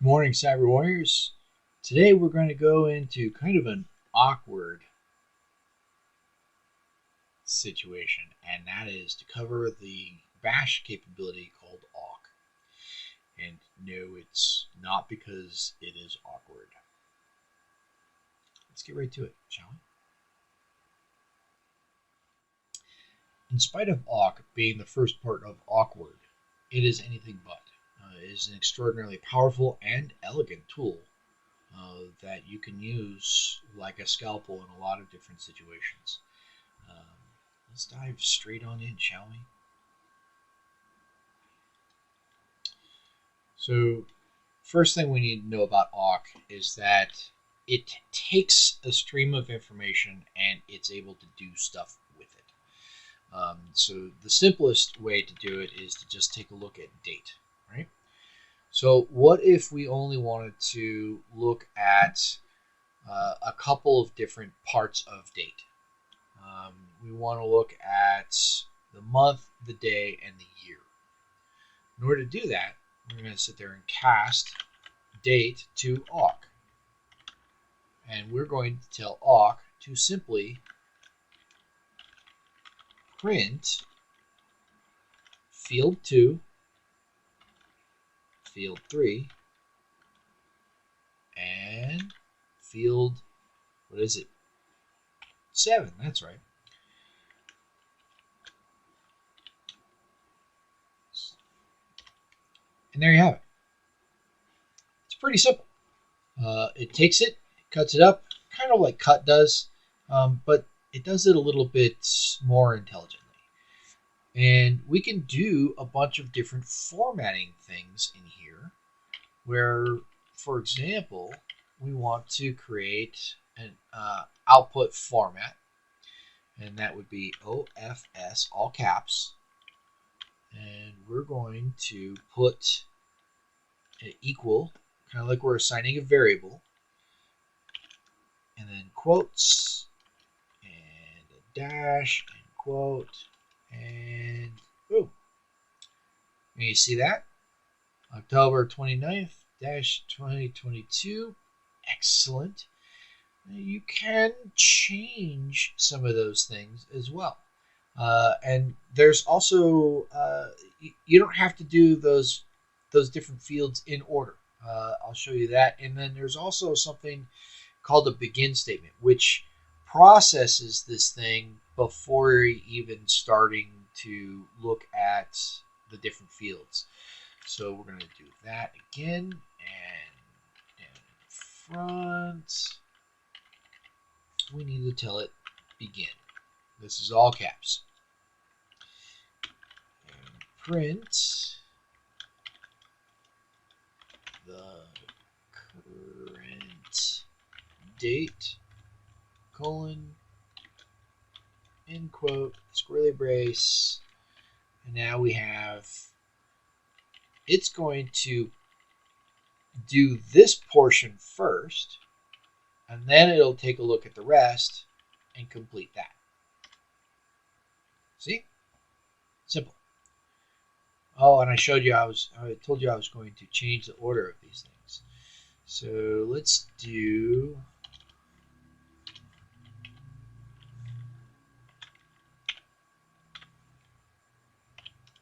Morning, Cyber Warriors. Today we're going to go into kind of an awkward situation, and that is to cover the bash capability called awk. And no, it's not because it is awkward. Let's get right to it, shall we? In spite of awk being the first part of awkward, it is anything but. It is an extraordinarily powerful and elegant tool that you can use like a scalpel in a lot of different situations. Let's dive straight on in, shall we? So, first thing we need to know about awk is that it takes a stream of information and it's able to do stuff with it. So the simplest way to do it is to just take a look at date, right? So what if we only wanted to look at a couple of different parts of date? We want to look at the month, the day, and the year. In order to do that, we're going to sit there and cast date to awk. And we're going to tell awk to simply print field 2, field 3, and field, 7, that's right. And there you have it. It's pretty simple. It takes it, cuts it up, kind of like cut does, but it does it a little bit more intelligently. And we can do a bunch of different formatting things in here where, for example, we want to create an output format, and that would be OFS, all caps. And we're going to put an equal, kind of like we're assigning a variable, and then quotes, and a dash, and quote, and boom. And you see that? October 29th, 2022. Excellent. You can change some of those things as well. And there's also, you don't have to do those different fields in order. I'll show you that. And then there's also something called a begin statement, which processes this thing before even starting to look at the different fields. So we're going to do that again, and down in front, we need to tell it begin. This is all caps. And print the current date, colon, end quote, squirrely brace, and now we have, it's going to do this portion first, and then it'll take a look at the rest and complete that. See? Simple. Oh, and I told you I was going to change the order of these things. So let's do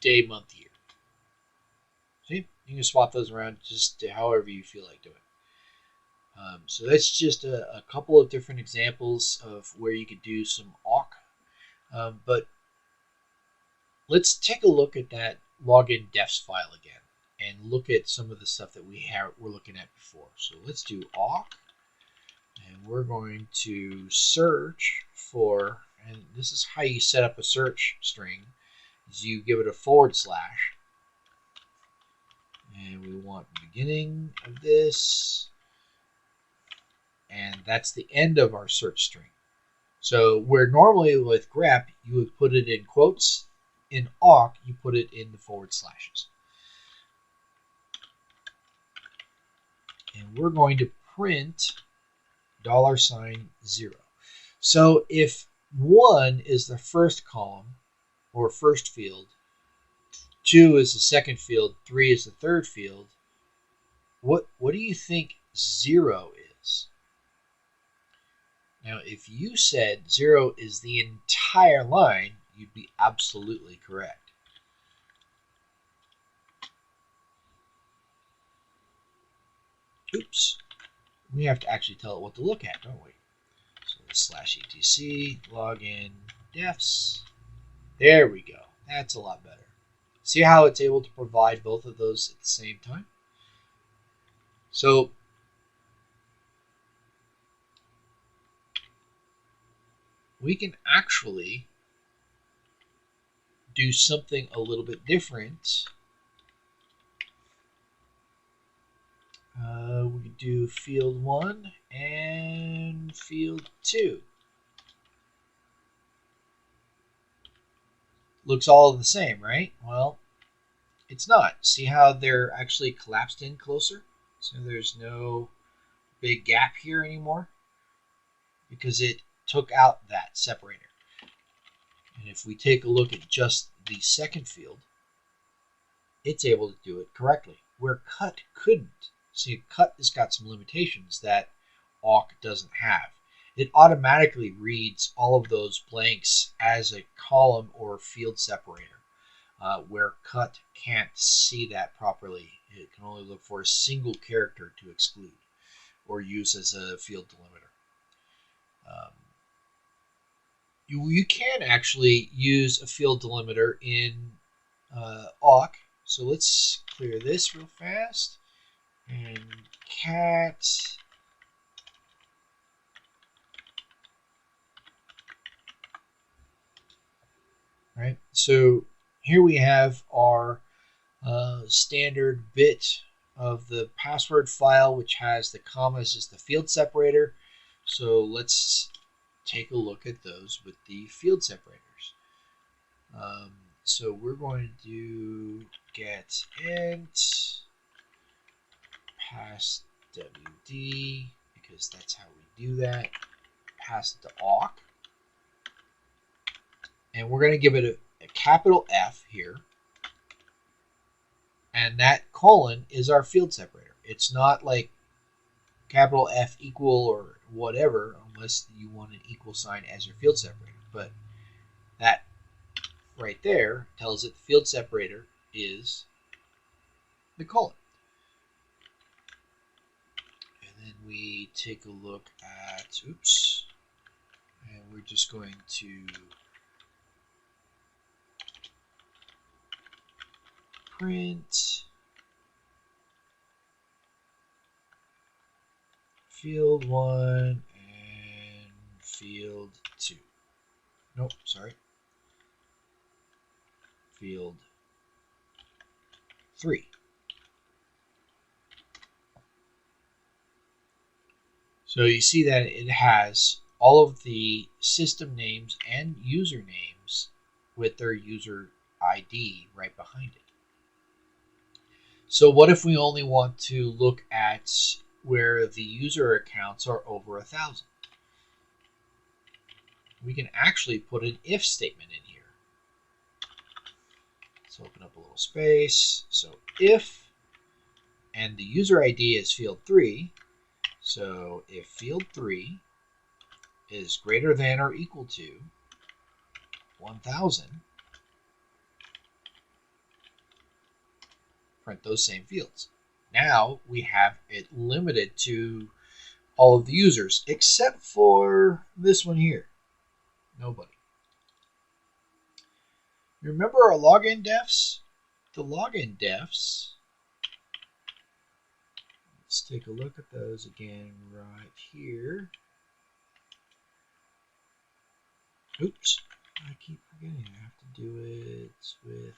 day, month, year. See? You can swap those around just however you feel like doing. So that's just a couple of different examples of where you could do some awk. But let's take a look at that login defs file again and look at some of the stuff that we're looking at before. So let's do awk, and we're going to search for, and this is how you set up a search string, is you give it a /, and we want the beginning of this, and that's the end of our search string. So where normally with grep you would put it in quotes, in awk you put it in the /. And we're going to print $0. So if 1 is the first column or first field, 2 is the second field, 3 is the third field, What do you think 0 is? Now, if you said 0 is the entire line, you'd be absolutely correct. Oops. We have to actually tell it what to look at, don't we? So /etc login defs. There we go. That's a lot better. See how it's able to provide both of those at the same time? So we can actually do something a little bit different. We could do field 1 and field 2. Looks all the same, right? Well, it's not. See how they're actually collapsed in closer? So there's no big gap here anymore because it took out that separator. And if we take a look at just the second field, it's able to do it correctly, where cut couldn't. See, cut has got some limitations that awk doesn't have. It automatically reads all of those blanks as a column or field separator, where cut can't see that properly. It can only look for a single character to exclude or use as a field delimiter. You can actually use a field delimiter in awk. So let's clear this real fast. And cat right. So here we have our standard bit of the password file, which has the commas as the field separator. So let's take a look at those with the field separators. So we're going to do get int passwd, because that's how we do that. Pass it to awk. And we're going to give it a capital F here. And that colon is our field separator. It's not like capital F equal or whatever, unless you want an equal sign as your field separator. But that right there tells it the field separator is the colon. And then we take a look at, oops, and we're just going to print field 1 and field 2. Nope, sorry. Field 3. So you see that it has all of the system names and user names with their user ID right behind it. So what if we only want to look at where the user accounts are over 1,000? We can actually put an if statement in here. Let's open up a little space. So if, and the user ID is field 3. So if field 3 is greater than or equal to 1,000, print those same fields. Now we have it limited to all of the users, except for this one here. Nobody. Remember our login defs? The login defs, let's take a look at those again right here. Oops, I keep forgetting I have to do it with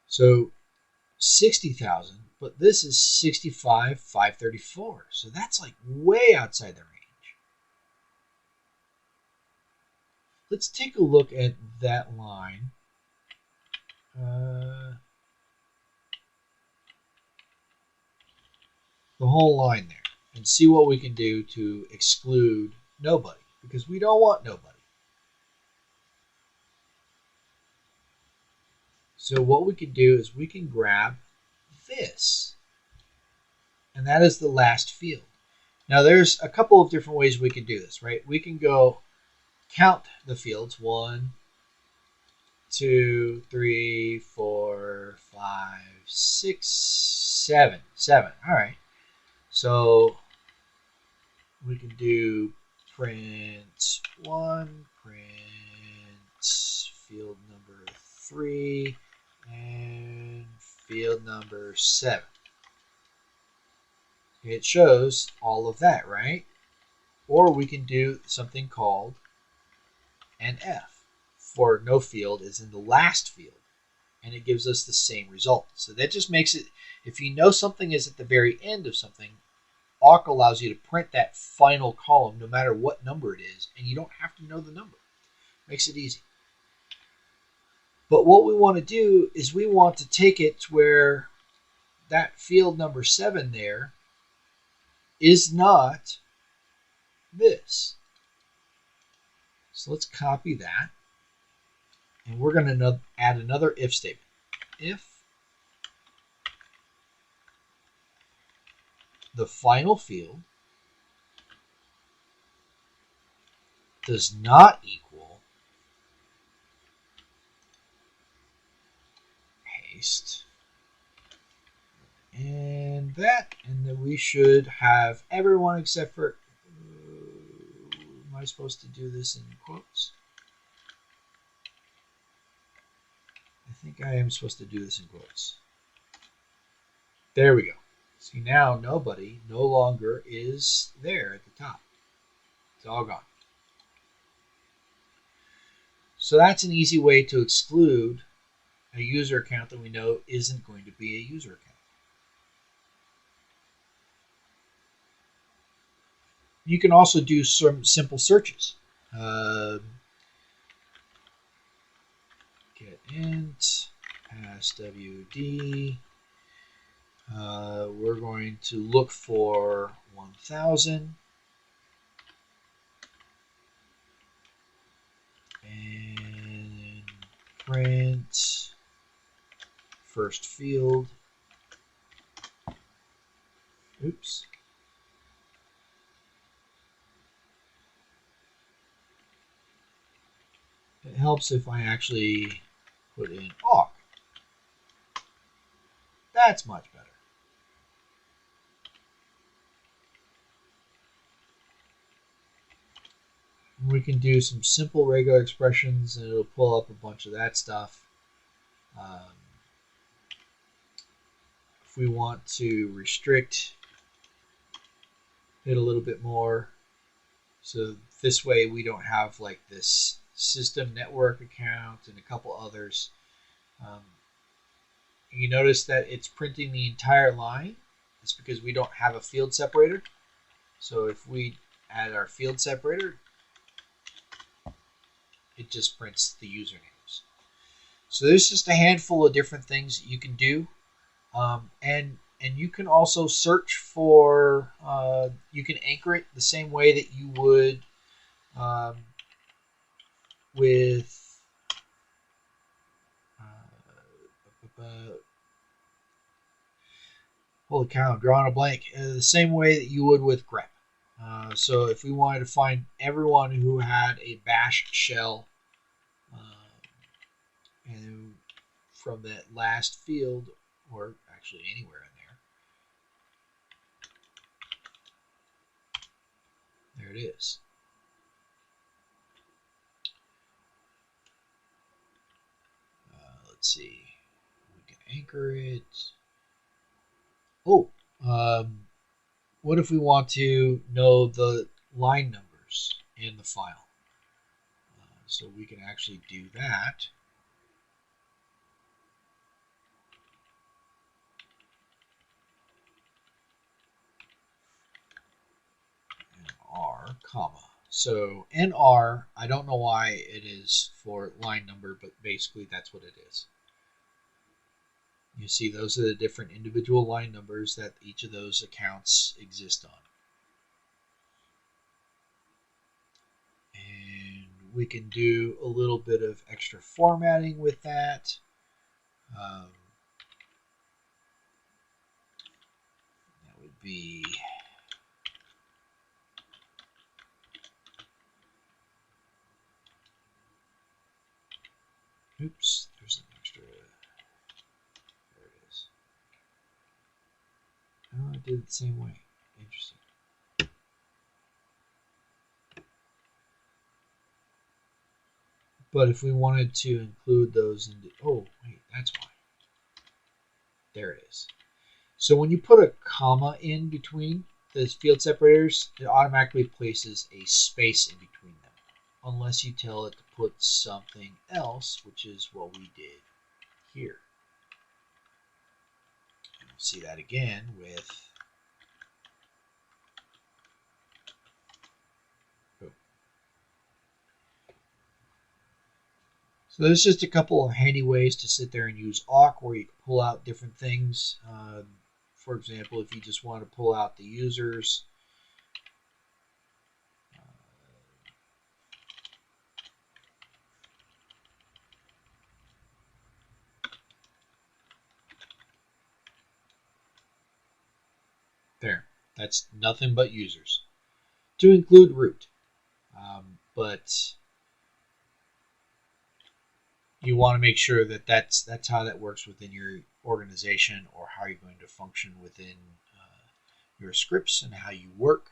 so 60,000, but this is 65,534. So that's like way outside the range. Let's take a look at that line. The whole line there, and see what we can do to exclude nobody, because we don't want nobody. So what we can do is we can grab this, and that is the last field. Now there's a couple of different ways we can do this, right? We can go count the fields. 1, 2, 3, 4, 5, 6, 7. 7. All right. So we can do print 1, print field number 3, and field number 7. It shows all of that, right? Or we can do something called an F for no field is in the last field, and it gives us the same result. So that just makes it, if you know something is at the very end of something, awk allows you to print that final column no matter what number it is, and you don't have to know the number. Makes it easy. But what we want to do is we want to take it to where that field number 7 there is not this. So let's copy that, and we're going to add another if statement. If the final field does not equal paste and that, and then we should have everyone except for, am I supposed to do this in quotes? I think I am supposed to do this in quotes. There we go. See, now nobody no longer is there at the top. It's all gone. So that's an easy way to exclude a user account that we know isn't going to be a user account. You can also do some simple searches. Getent, passwd. We're going to look for 1000. And print first field. Oops. It helps if I actually put in awk. That's much better. We can do some simple regular expressions, and it'll pull up a bunch of that stuff. If we want to restrict it a little bit more, so this way we don't have like this system network account and a couple others. You notice that it's printing the entire line. It's because we don't have a field separator. So if we add our field separator, it just prints the usernames. So there's just a handful of different things that you can do. And you can also search for, you can anchor it the same way that you would with holy cow, I'm drawing a blank. The same way that you would with grep. So if we wanted to find everyone who had a bash shell and from that last field, or actually anywhere in there, there it is. Let's see. We can anchor it. Oh, what if we want to know the line numbers in the file? So we can actually do that. NR, comma. So NR, I don't know why it is for line number, but basically that's what it is. You see, those are the different individual line numbers that each of those accounts exist on. And we can do a little bit of extra formatting with that. That would be oops, there's an extra. There it is. Oh, I did it the same way. Interesting. But if we wanted to include those in the, oh, wait, that's why. There it is. So when you put a comma in between the field separators, it automatically places a space in between them, unless you tell it to put something else, which is what we did here. And we'll see that again with So there's just a couple of handy ways to sit there and use awk where you can pull out different things. For example, if you just want to pull out the users, there, that's nothing but users to include root. But you want to make sure that that's how that works within your organization or how you're going to function within your scripts and how you work.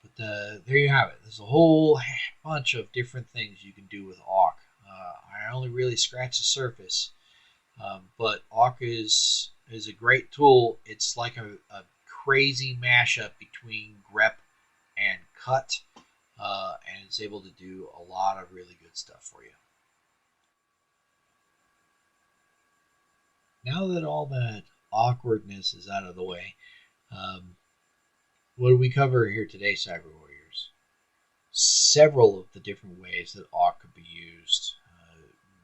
But there you have it. There's a whole bunch of different things you can do with awk. I only really scratched the surface, but awk is a great tool. It's like a crazy mashup between grep and cut, and it's able to do a lot of really good stuff for you. Now that all that awkwardness is out of the way, what do we cover here today, Cyber Warriors? Several of the different ways that awk could be used.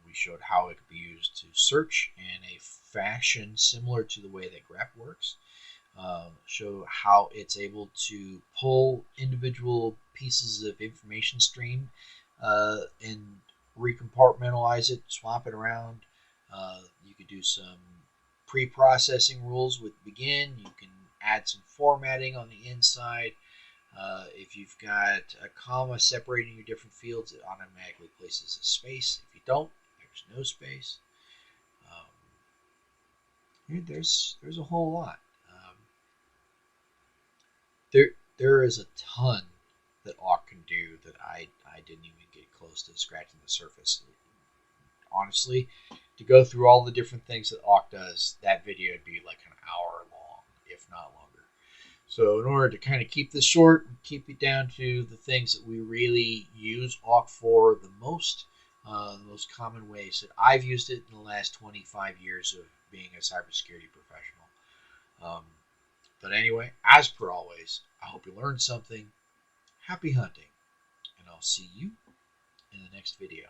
We showed how it could be used to search in a fashion similar to the way that grep works. Show how it's able to pull individual pieces of information stream and recompartmentalize it, swap it around. You could do some pre-processing rules with begin. You can add some formatting on the inside. If you've got a comma separating your different fields, it automatically places a space. If you don't, there's no space. There's a whole lot. There is a ton that awk can do that I didn't even get close to scratching the surface. Honestly, to go through all the different things that awk does, that video would be like an hour long, if not longer. So in order to kind of keep this short and keep it down to the things that we really use awk for the most common ways that I've used it in the last 25 years of being a cybersecurity professional. But anyway, as per always, I hope you learned something. Happy hunting, and I'll see you in the next video.